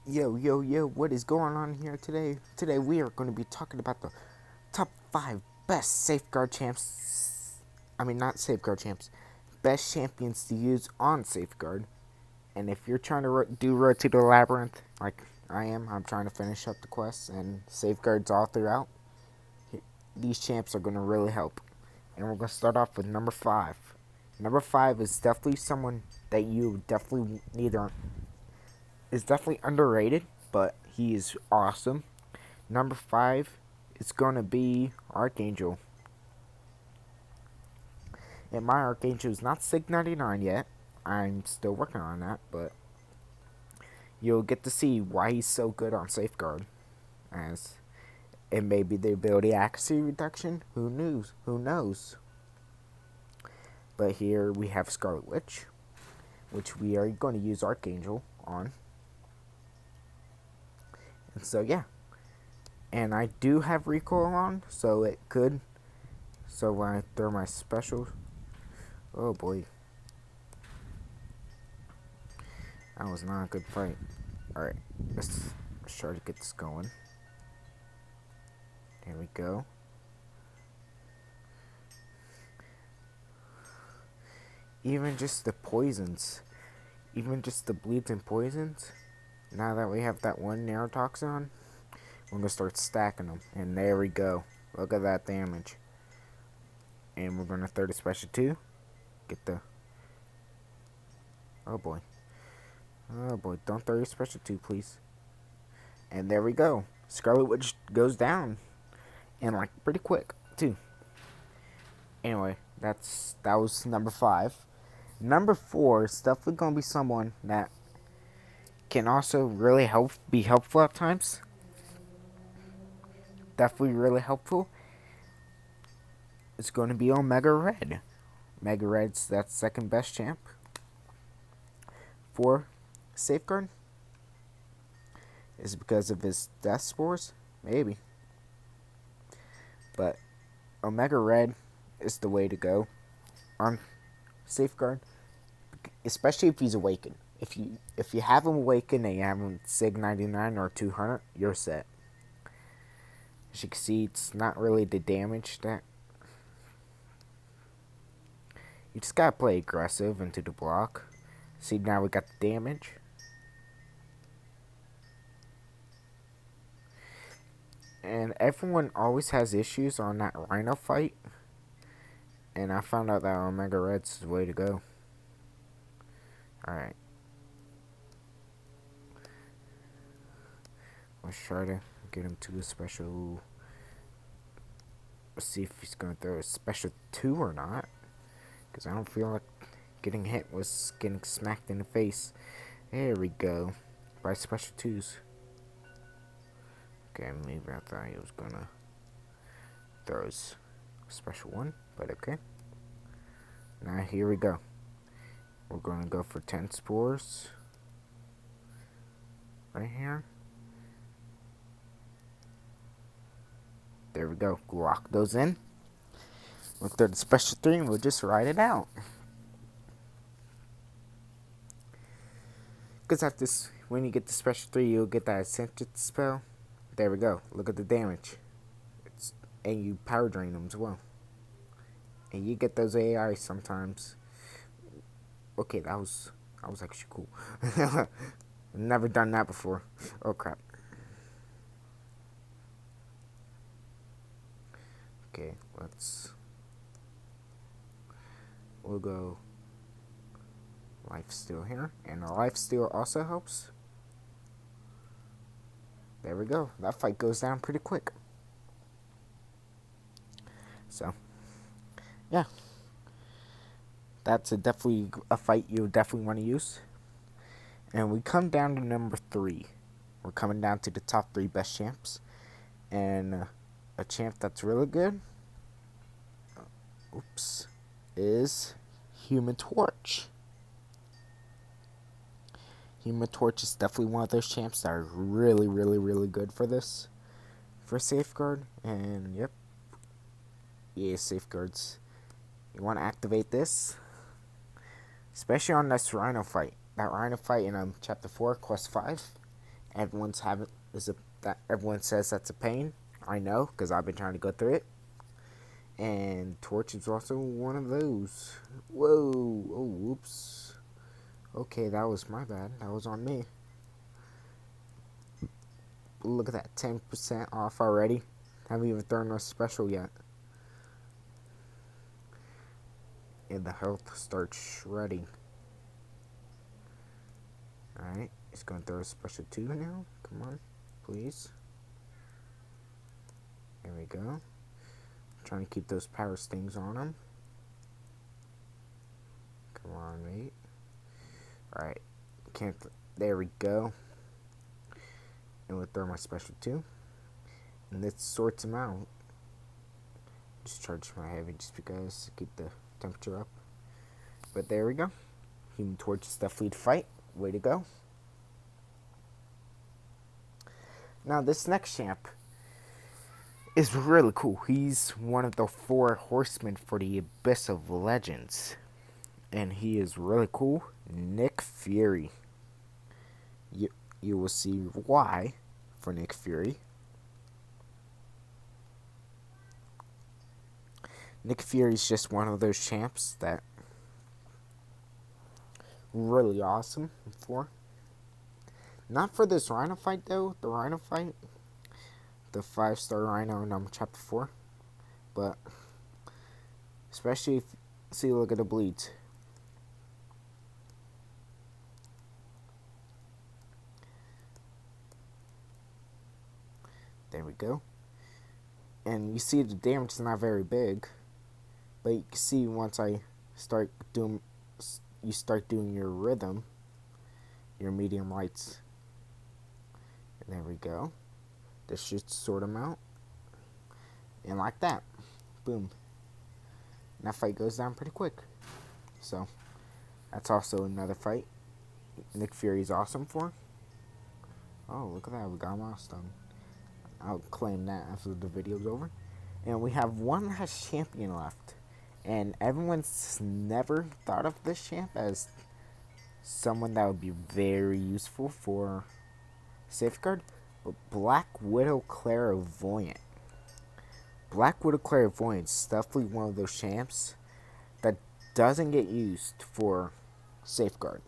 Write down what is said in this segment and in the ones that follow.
Yo, what is going on here today? Today we are going to be talking about the top 5 best safeguard champs. I mean, not safeguard champs, best champions to use on safeguard. And if you're trying to do Road to the Labyrinth, like I'm trying to finish up the quests and safeguards all throughout, these champs are going to really help. And we're going to start off with number 5. Number 5 is definitely someone that you definitely need on, is definitely underrated, but he is awesome. Number 5 is going to be Archangel. And my Archangel is not Sig 99 yet. I'm still working on that, but you'll get to see why he's so good on Safeguard. As it may be the ability accuracy reduction. Who knows? Who knows? But here we have Scarlet Witch, which we are going to use Archangel on. And so yeah. And I do have recoil on, so it could. So when I throw my special, oh boy, that was not a good fight. All right, let's try to get this going. There we go. Even just the poisons, even just the bleeds and poisons. Now that we have that one neurotoxin on, we're gonna start stacking them. And there we go. Look at that damage. And we're gonna throw the special 2. Get the. Oh boy. Oh boy, don't throw your special 2, please. And there we go. Scarlet Witch goes down. And like pretty quick, too. Anyway, that was number 5. Number 4 is definitely gonna be someone that can also really be helpful at times. Definitely really helpful. It's gonna be Omega Red. Omega Red's that second best champ for Safeguard. Is it because of his death spores? Maybe. But Omega Red is the way to go on Safeguard, especially if he's awakened. If you have him awakened and you have him Sig 99 or 200, you're set. As you can see, it's not really the damage that. You just gotta play aggressive into the block. See, now we got the damage. And everyone always has issues on that Rhino fight. And I found out that Omega Red's the way to go. Alright. Let's try to get him to a special. Let's see if he's going to throw a special 2 or not. Because I don't feel like getting hit was getting smacked in the face. There we go. By special 2s. Okay, maybe I thought he was going to throw his special 1. But okay. Now here we go. We're going to go for 10 spores. Right here. There we go. Lock those in. We'll throw the special 3 and we'll just ride it out. Because after this, when you get the special 3, you'll get that Ascension spell. There we go. Look at the damage. And you power drain them as well. And you get those AI sometimes. Okay, that was actually cool. Never done that before. Oh crap. Okay, we'll go lifesteal here. And the lifesteal also helps. There we go. That fight goes down pretty quick. So, yeah. That's definitely a fight you definitely want to use. And we come down to number 3. We're coming down to the top 3 best champs. And a champ that's really good, is Human Torch. Human Torch is definitely one of those champs that are really, really, really good for this. For Safeguard. And yep. Yeah, Safeguards. You want to activate this. Especially on this Rhino fight. That Rhino fight in Chapter 4, Quest 5. Everyone's having is a that everyone says that's a pain. I know because I've been trying to go through it. And Torch is also one of those. Whoa! Oh, whoops. Okay, that was my bad. That was on me. Look at that, 10% off already. Haven't even thrown a special yet. And the health starts shredding. Alright, it's going to throw a special 2 now. Come on, please. There we go. Trying to keep those power stings on him. Come on, mate. Alright, can't. There we go. And we'll throw my special 2. And this sorts him out. Just charge my heavy just because to keep the temperature up. But there we go. Human Torch is definitely to fight. Way to go. Now this next champ is really cool. He's one of the 4 horsemen for the Abyss of Legends. And he is really cool. Nick Fury. You will see why for Nick Fury. Nick Fury is just one of those champs that really awesome for. Not for this Rhino fight though. The Rhino fight, the 5-star Rhino in chapter 4, but especially if see look at the bleeds. There we go. And you see the damage is not very big, but you can see once I start doing, you start doing your rhythm, your medium lights. And there we go. This should sort them out. And like that, boom. And that fight goes down pretty quick. So that's also another fight Nick Fury's awesome for. Oh, look at that, we got a milestone. I'll claim that after the video's over. And we have one last champion left. And everyone's never thought of this champ as someone that would be very useful for Safeguard. But Black Widow Clairvoyant. Black Widow Clairvoyant is definitely one of those champs that doesn't get used for Safeguard.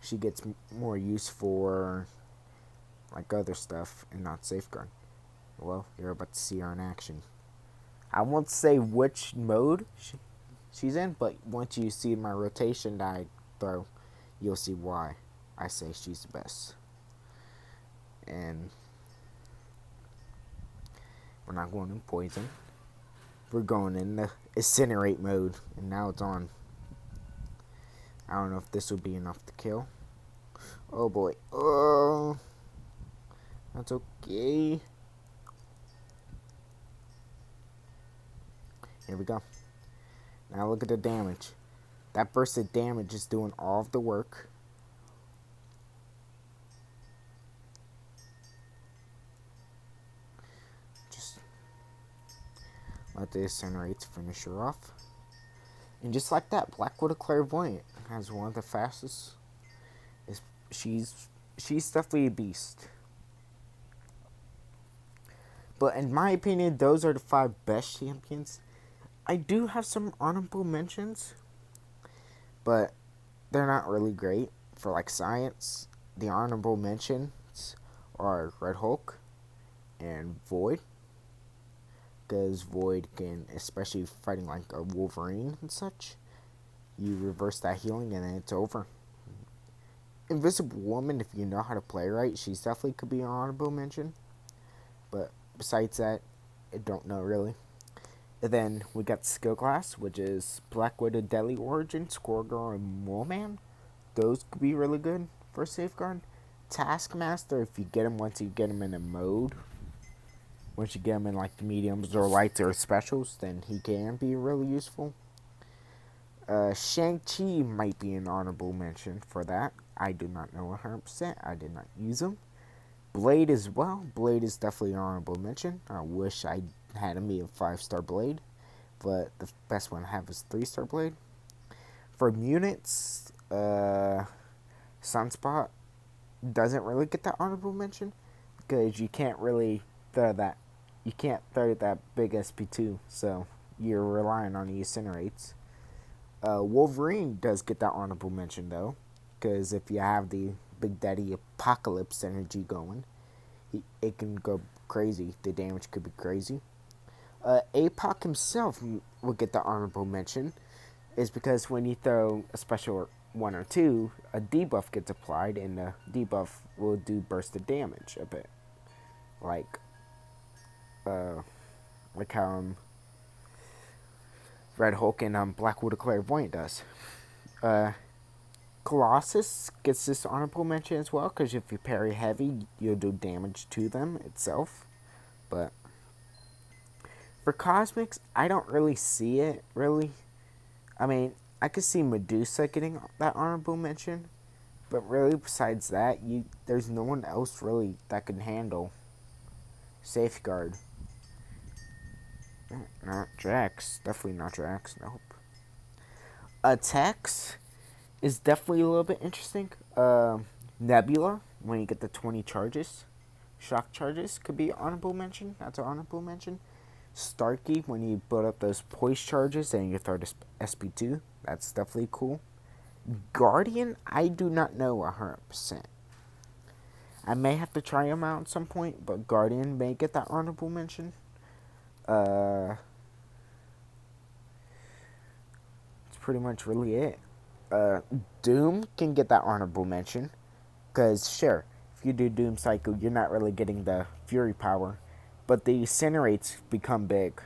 She gets more use for like other stuff and not Safeguard. Well, you're about to see her in action. I won't say which mode she's in, but once you see my rotation that I throw, you'll see why I say she's the best. And we're not going in poison. We're going in the incinerate mode, and now it's on. I don't know if this will be enough to kill. Oh boy. Oh. That's okay. Here we go. Now look at the damage. That burst of damage is doing all of the work. Just let the incinerates finish her off. And just like that, Black Widow Clairvoyant has one of the fastest. She's definitely a beast. But in my opinion, those are the 5 best champions. I do have some honorable mentions, but they're not really great. For like science, the honorable mentions are Red Hulk and Void. Because Void can, especially fighting like a Wolverine and such, you reverse that healing and then it's over. Invisible Woman, if you know how to play right, she's definitely could be an honorable mention. But besides that, I don't know really. And then we got skill class, which is Black Widow, Deadly Origin, Squirrel Girl, and Mole Man. Those could be really good for Safeguard. Taskmaster, if you get him once you get him in a mode. Once you get him in like the mediums or lights or specials, then he can be really useful. Shang-Chi might be an honorable mention for that. I do not know 100%. I did not use him. Blade as well. Blade is definitely an honorable mention. I wish I had him be a 5-star Blade, but the best one I have is 3-star Blade. For units, Sunspot doesn't really get that honorable mention because you can't really throw that. You can't throw that big SP2, so you're relying on the incinerates. Wolverine does get that honorable mention though, because if you have the Big Daddy Apocalypse energy going, it can go crazy. The damage could be crazy. APOC himself will get the honorable mention, is because when you throw a special 1 or 2, a debuff gets applied, and the debuff will do burst of damage a bit, like uh, how Red Hulk and Black Widow Clairvoyant does. Uh, Colossus gets this honorable mention as well, because if you parry heavy, you'll do damage to them itself. But for Cosmics, I don't really see it, really. I mean, I could see Medusa getting that honorable mention, but really, besides that, there's no one else really that can handle Safeguard. Not Drax. Definitely not Drax. Nope. Attacks is definitely a little bit interesting. Nebula, when you get the 20 charges. Shock charges could be honorable mention. That's an honorable mention. Starkey, when you build up those poise charges and you throw this SP2. That's definitely cool. Guardian, I do not know 100%. I may have to try him out at some point, but Guardian may get that honorable mention. That's pretty much really it. Doom can get that honorable mention, because sure, if you do Doom Cycle, you're not really getting the Fury power, but the Incinerates become big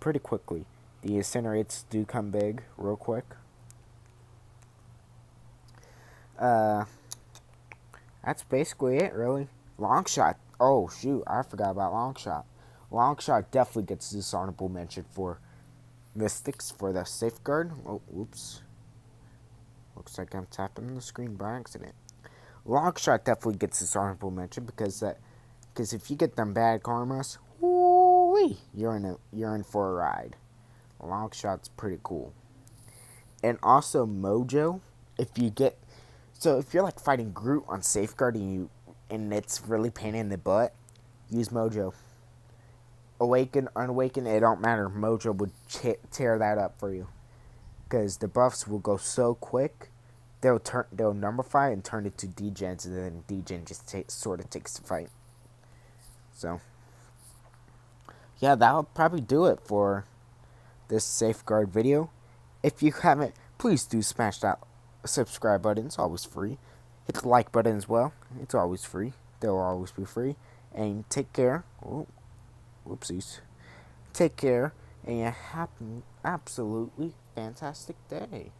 pretty quickly. The Incinerates do come big real quick. That's basically it, really. Longshot. Oh, shoot. I forgot about Longshot. Longshot definitely gets this honorable mention for Mystics for the Safeguard. Oh, whoops. Looks like I'm tapping the screen by accident. Longshot definitely gets this honorable mention because if you get them bad karmas, whoo-wee, you're in for a ride. Longshot's pretty cool. And also Mojo, if you're like fighting Groot on Safeguard and it's really pain in the butt, use Mojo. Awaken, unawaken, it don't matter. Mojo would tear that up for you, because the buffs will go so quick. They'll numbify and turn it to degens, and then degen just sort of takes the fight. So yeah, that'll probably do it for this Safeguard video. If you haven't, please do smash that subscribe button. It's always free. Hit the like button as well. It's always free. They'll always be free. And take care. Oh, whoopsies. Take care, and have an absolutely fantastic day.